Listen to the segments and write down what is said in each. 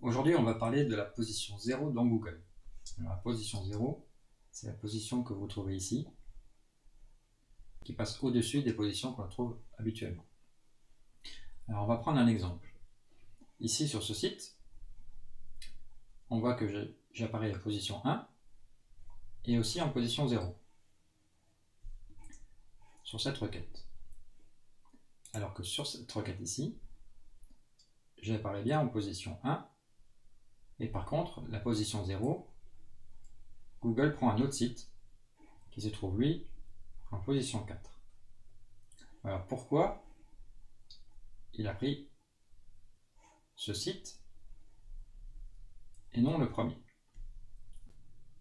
Aujourd'hui, on va parler de la position 0 dans Google. Alors, la position 0, c'est la position que vous trouvez ici, qui passe au-dessus des positions qu'on trouve habituellement. Alors, on va prendre un exemple. Ici, sur ce site, on voit que j'apparais à position 1 et aussi en position 0 sur cette requête. Alors que sur cette requête ici, j'apparais bien en position 1 et par contre, la position 0, Google prend un autre site qui se trouve lui en position 4. Alors pourquoi il a pris ce site et non le premier?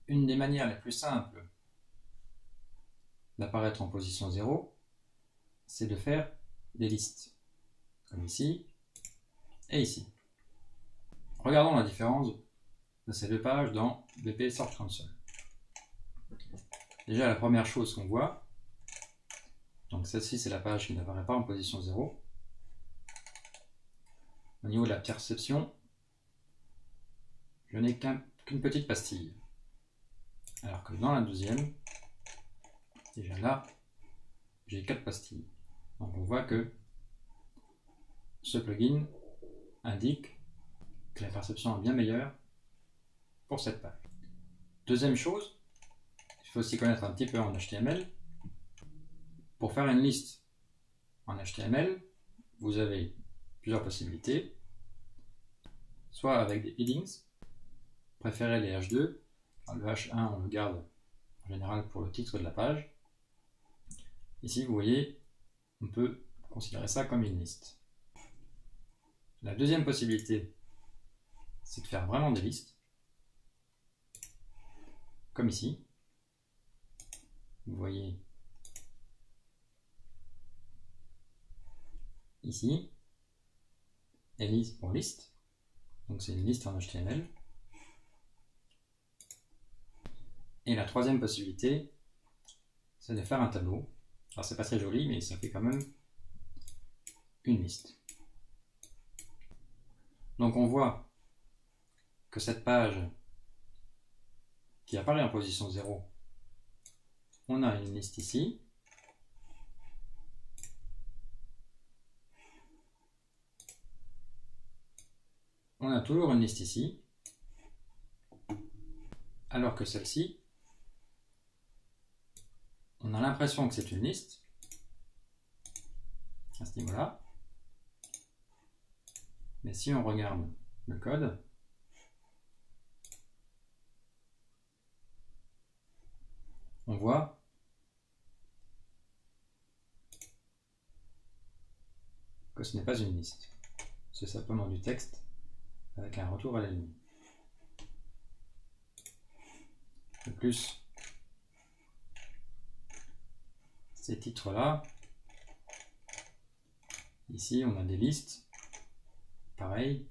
Une des manières les plus simples d'apparaître en position 0, c'est de faire des listes, comme ici et ici. Regardons la différence de ces deux pages dans BP Search Console. Déjà, la première chose qu'on voit, donc celle-ci c'est la page qui n'apparaît pas en position 0. Au niveau de la perception, je n'ai qu'une petite pastille. Alors que dans la deuxième, déjà là, j'ai 4 pastilles. Donc on voit que ce plugin indique que la perception est bien meilleure pour cette page. Deuxième chose, il faut aussi connaître un petit peu en HTML. Pour faire une liste en HTML, vous avez plusieurs possibilités. Soit avec des headings, préférez les H2. Le H1 on le garde en général pour le titre de la page. Ici vous voyez, on peut considérer ça comme une liste. La deuxième possibilité, c'est de faire vraiment des listes, comme ici. Vous voyez ici, et liste pour liste, donc c'est une liste en HTML. Et la troisième possibilité, c'est de faire un tableau. Alors c'est pas très joli, mais ça fait quand même une liste. Donc on voit que cette page qui apparaît en position 0, on a une liste ici. On a toujours une liste ici. Alors que celle-ci, on a l'impression que c'est une liste à ce niveau-là. Mais si on regarde le code, on voit que ce n'est pas une liste. C'est simplement du texte avec un retour à la ligne. De plus, ces titres-là, ici on a des listes, pareil.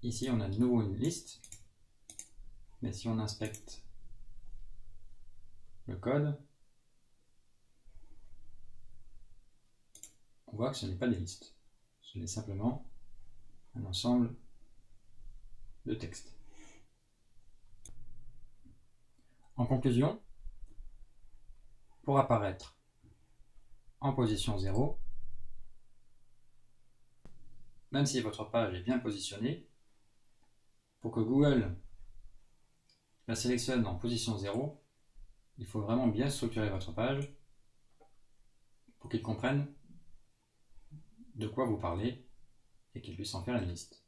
Ici on a de nouveau une liste, mais si on inspecte le code, on voit que ce n'est pas des listes, ce n'est simplement un ensemble de texte. En conclusion, pour apparaître en position 0, même si votre page est bien positionnée, pour que Google la sélectionne en position 0, il faut vraiment bien structurer votre page pour qu'il comprenne de quoi vous parlez et qu'il puisse en faire une liste.